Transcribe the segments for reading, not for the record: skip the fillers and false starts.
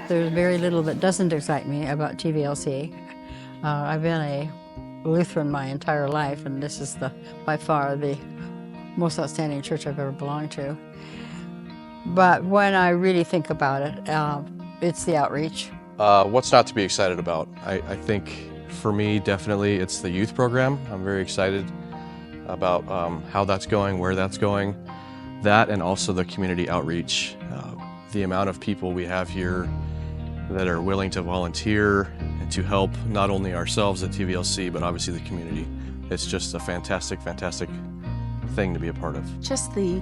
There's very little that doesn't excite me about TVLC. I've been a Lutheran my entire life, and this is by far the most outstanding church I've ever belonged to. But when I really think about it, it's the outreach. What's not to be excited about? I think for me, definitely it's the youth program. I'm very excited about how that's going, where that's going. That, and also the community outreach. The amount of people we have here that are willing to volunteer and to help not only ourselves at TVLC, but obviously the community. It's just a fantastic, fantastic thing to be a part of. Just the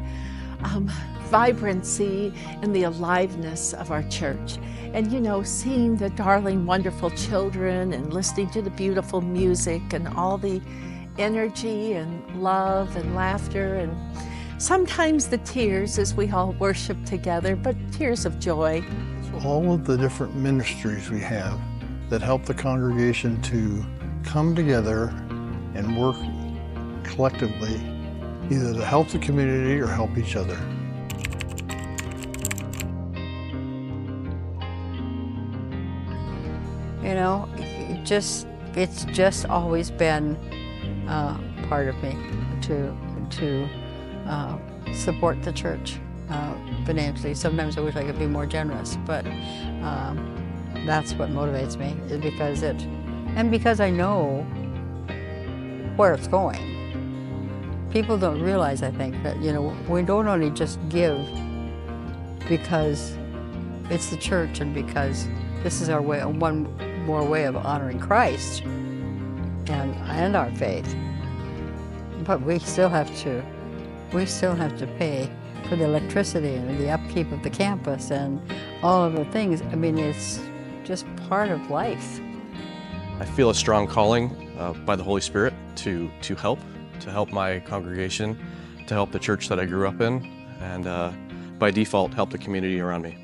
vibrancy and the aliveness of our church. And you know, seeing the darling, wonderful children and listening to the beautiful music and all the energy and love and laughter, and sometimes the tears as we all worship together, but tears of joy. All of the different ministries we have that help the congregation to come together and work collectively, either to help the community or help each other. You know, it's just always been part of me to support the church financially. Sometimes I wish I could be more generous, but that's what motivates me, is because I know where it's going. People don't realize, I think, that, you know, we don't only just give because it's the church and because this is our way, one more way of honoring Christ and our faith. But we still have to pay for the electricity and the upkeep of the campus and all of the things. I mean, it's just part of life. I feel a strong calling by the Holy Spirit to help my congregation, to help the church that I grew up in, and by default, help the community around me.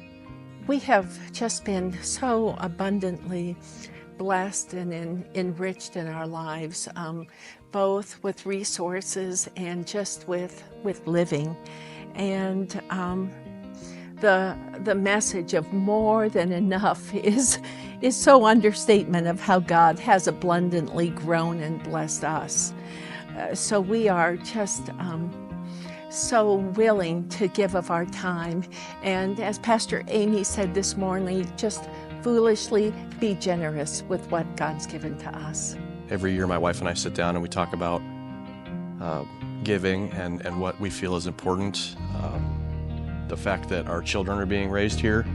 We have just been so abundantly blessed and enriched in our lives, both with resources and just with living. And the message of more than enough is so understatement of how God has abundantly grown and blessed us. So we are just so willing to give of our time. And as Pastor Amy said this morning, just foolishly be generous with what God's given to us. Every year my wife and I sit down and we talk about giving and what we feel is important. The fact that our children are being raised here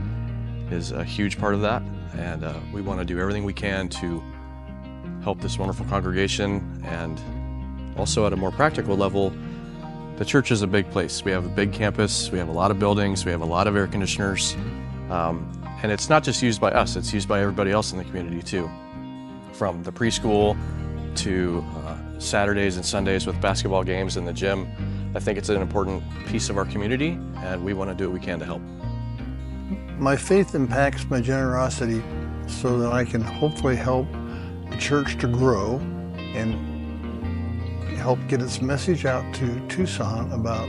is a huge part of that, and we want to do everything we can to help this wonderful congregation. And also at a more practical level, the church is a big place. We have a big campus, we have a lot of buildings, we have a lot of air conditioners, and it's not just used by us, it's used by everybody else in the community too. From the preschool to Saturdays and Sundays with basketball games in the gym. I think it's an important piece of our community, and we want to do what we can to help. My faith impacts my generosity so that I can hopefully help the church to grow and help get its message out to Tucson about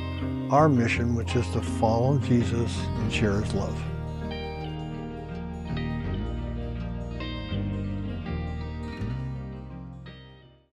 our mission, which is to follow Jesus and share his love.